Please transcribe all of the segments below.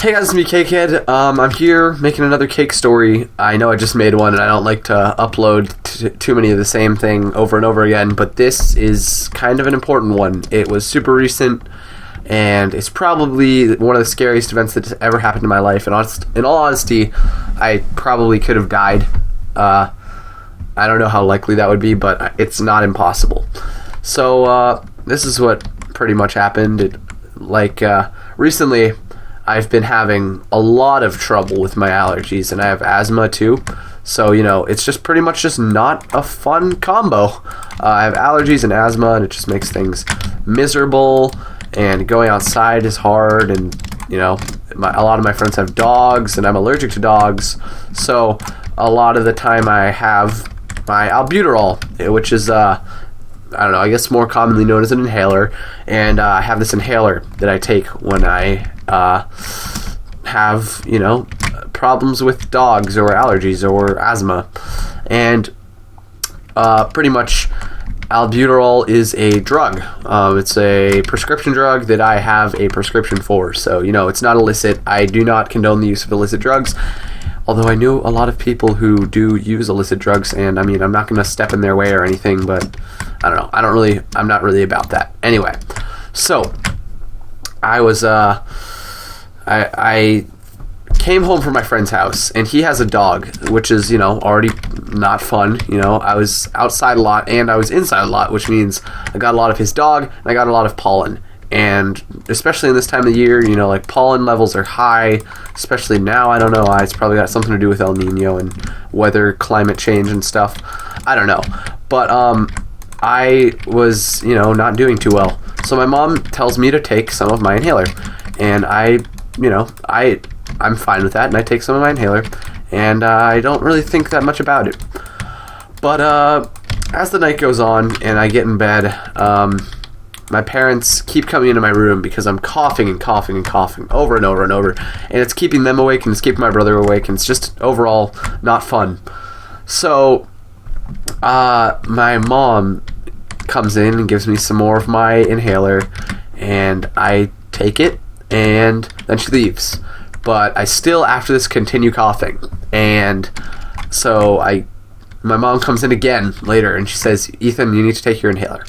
Hey guys, it's me, CakeHead. I'm here making another cake story. I know I just made one and I don't like to upload too many of the same thing over and over again, but this is kind of an important one. It was super recent, and it's probably one of the scariest events that's ever happened in my life. And in all honesty, I probably could have died. I don't know how likely that would be, but it's not impossible. So this is what pretty much happened. Recently, I've been having a lot of trouble with my allergies, and I have asthma too. So, it's just pretty much just not a fun combo. I have allergies and asthma, and it just makes things miserable, and going outside is hard, and, a lot of my friends have dogs, and I'm allergic to dogs. So, a lot of the time I have my albuterol, which is, I guess more commonly known as an inhaler, and I have this inhaler that I take when I have, problems with dogs or allergies or asthma. And pretty much albuterol is a drug. It's a prescription drug that I have a prescription for. So, it's not illicit. I do not condone the use of illicit drugs. Although I know a lot of people who do use illicit drugs, and I'm not going to step in their way or anything, but I don't know. I'm not really about that. Anyway, so I was, I came home from my friend's house, and he has a dog, which is, already not fun. I was outside a lot, and I was inside a lot, which means I got a lot of his dog, and I got a lot of pollen. And especially in this time of year, pollen levels are high, especially now. I don't know why. It's probably got something to do with El Nino and weather, climate change and stuff. I don't know. But I was, not doing too well. So my mom tells me to take some of my inhaler. And I'm fine with that, and I take some of my inhaler. And I don't really think that much about it. But as the night goes on and I get in bed, my parents keep coming into my room because I'm coughing and coughing and coughing over and over and over. And it's keeping them awake, and it's keeping my brother awake, and it's just overall not fun. So my mom comes in and gives me some more of my inhaler, and I take it, and then she leaves. But I still, after this, continue coughing. And so my mom comes in again later, and she says, "Ethan, you need to take your inhaler."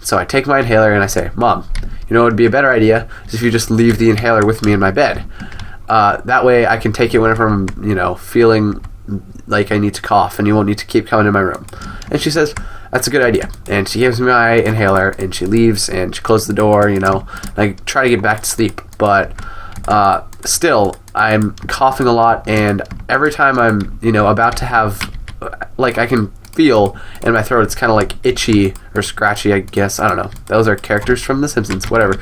So I take my inhaler and I say, "Mom, what would be a better idea is if you just leave the inhaler with me in my bed. That way I can take it whenever I'm, feeling like I need to cough, and you won't need to keep coming in my room." And she says, "That's a good idea." And she gives me my inhaler, and she leaves, and she closes the door, and I try to get back to sleep. But still, I'm coughing a lot, and every time I'm, about to have, I can feel in my throat, it's kind of like itchy or scratchy, I guess. I don't know. Those are characters from The Simpsons, whatever.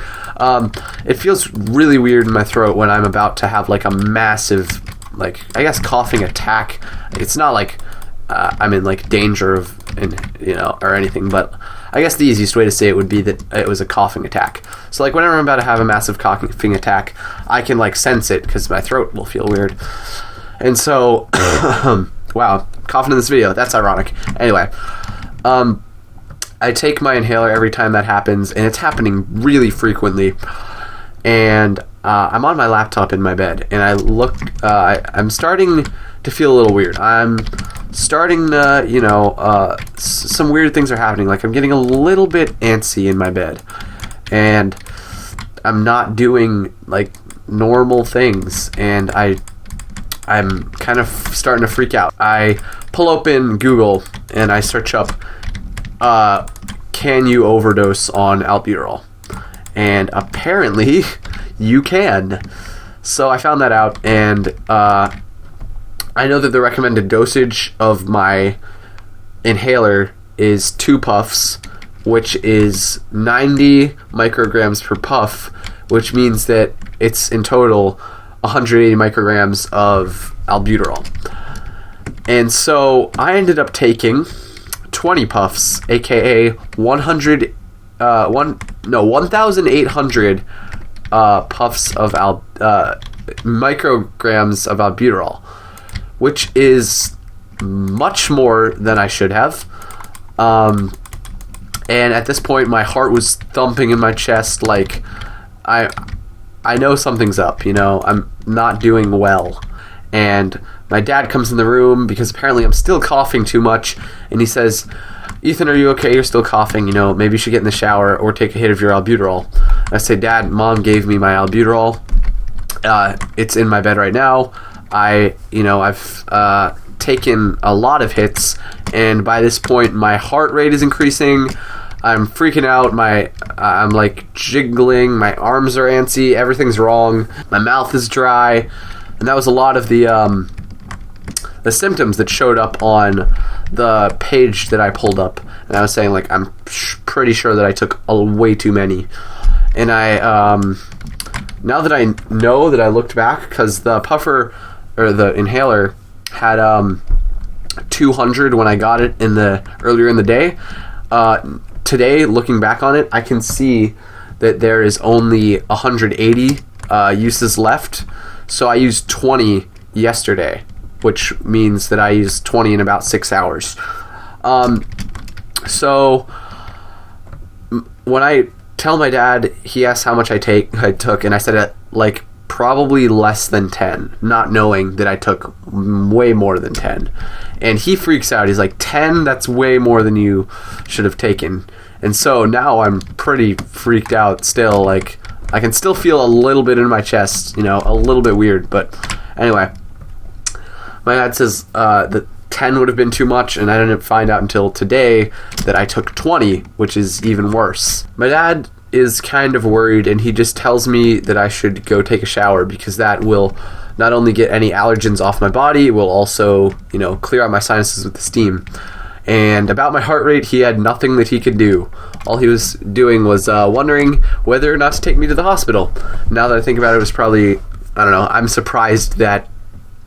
It feels really weird in my throat when I'm about to have a massive, I guess, coughing attack. It's not like I'm in danger of, or anything, but I guess the easiest way to say it would be that it was a coughing attack. So whenever I'm about to have a massive coughing attack, I can sense it because my throat will feel weird. And so wow, coughing in this video, that's ironic. Anyway, I take my inhaler every time that happens, and it's happening really frequently. And I'm on my laptop in my bed, and I look, I'm starting to feel a little weird. I'm starting to, some weird things are happening. I'm getting a little bit antsy in my bed, and I'm not doing normal things, and I'm kind of starting to freak out. I pull open Google and I search up, can you overdose on albuterol? And apparently you can. So I found that out, and I know that the recommended dosage of my inhaler is 2 puffs, which is 90 micrograms per puff, which means that it's in total 180 micrograms of albuterol. And so I ended up taking 20 puffs, aka 1,800 puffs of micrograms of albuterol, which is much more than I should have. And at this point, my heart was thumping in my chest. I know something's up, I'm not doing well. And my dad comes in the room because apparently I'm still coughing too much, and he says, "Ethan, are you okay? You're still coughing, maybe you should get in the shower or take a hit of your albuterol." I say, "Dad, Mom gave me my albuterol. It's in my bed right now. I've taken a lot of hits, and by this point my heart rate is increasing. I'm freaking out. I'm like jiggling. My arms are antsy. Everything's wrong. My mouth is dry." And that was a lot of the symptoms that showed up on the page that I pulled up. And I was saying, like, I'm pretty sure that I took way too many. And I, now that I know that I looked back, because the puffer, or the inhaler, had 200 when I got it earlier in the day. Today, looking back on it, I can see that there is only 180 uses left. So I used 20 yesterday, which means that I used 20 in about 6 hours. So when I tell my dad, he asks how much I took, and I said like probably less than 10, not knowing that I took way more than 10. And he freaks out. He's like, 10? That's way more than you should have taken. And so now I'm pretty freaked out still. Like, I can still feel a little bit in my chest, a little bit weird. But anyway, my dad says that 10 would have been too much, and I didn't find out until today that I took 20, which is even worse. My dad is kind of worried, and he just tells me that I should go take a shower because that will not only get any allergens off my body, it will also, clear out my sinuses with the steam. And about my heart rate, he had nothing that he could do. All he was doing was wondering whether or not to take me to the hospital. Now that I think about it, it was probably, I don't know, I'm surprised that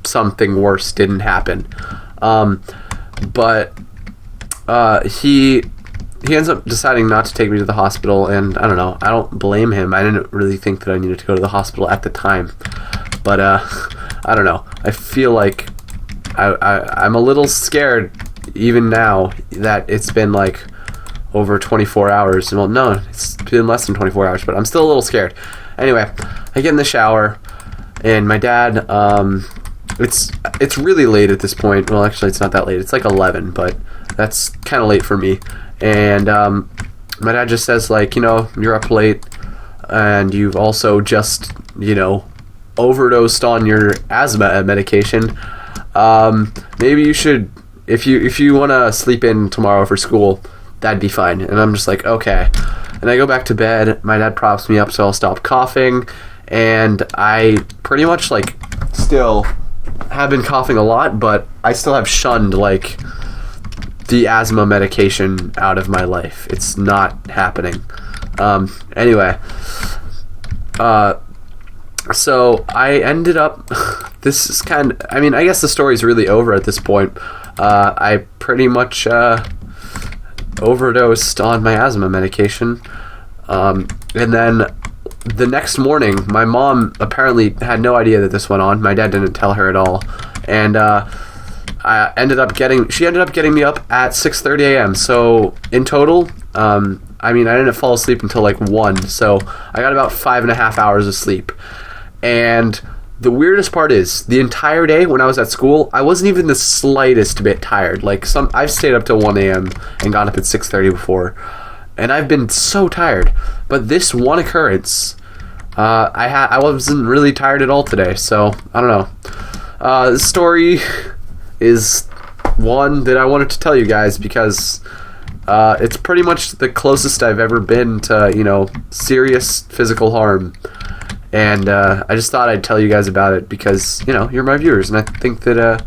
something worse didn't happen. But he ends up deciding not to take me to the hospital, and I don't know, I don't blame him. I didn't really think that I needed to go to the hospital at the time. But I don't know. I feel like I'm a little scared even now that it's been like over 24 hours. Well, no, it's been less than 24 hours, but I'm still a little scared. Anyway, I get in the shower, and my dad, it's really late at this point. Well, actually, it's not that late. It's like 11, but that's kind of late for me. And my dad just says, like, you're up late, and you've also just, overdosed on your asthma medication. Maybe you should, if you want to sleep in tomorrow for school, that'd be fine. And I'm just like, okay. And I go back to bed. My dad props me up so I'll stop coughing, and I pretty much like still have been coughing a lot, but I still have shunned like the asthma medication out of my life. It's not happening. Anyway, so I ended up, this is I guess the story's really over at this point. I pretty much overdosed on my asthma medication. And then the next morning, my mom apparently had no idea that this went on. My dad didn't tell her at all. And she ended up getting me up at 6:30 a.m. So in total, I didn't fall asleep until like 1. So I got about 5.5 hours of sleep. And the weirdest part is, the entire day when I was at school, I wasn't even the slightest bit tired. Like, I've stayed up till 1 a.m. and got up at 6:30 before, and I've been so tired. But this one occurrence, I wasn't really tired at all today. So I don't know. This story is one that I wanted to tell you guys because it's pretty much the closest I've ever been to serious physical harm. And I just thought I'd tell you guys about it because, you're my viewers, and I think that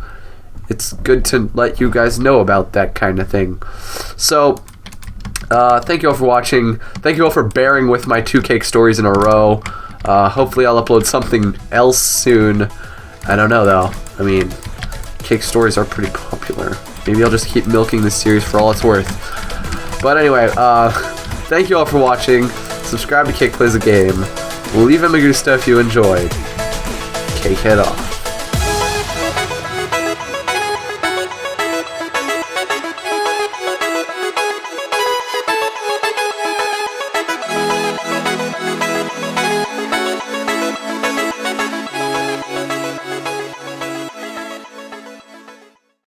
it's good to let you guys know about that kind of thing. So, thank you all for watching. Thank you all for bearing with my 2 cake stories in a row. Hopefully I'll upload something else soon. I don't know, though. Cake stories are pretty popular. Maybe I'll just keep milking this series for all it's worth. But anyway, thank you all for watching. Subscribe to Cake Plays a Game. Leave a me gusta if you enjoyed. CakeHead off.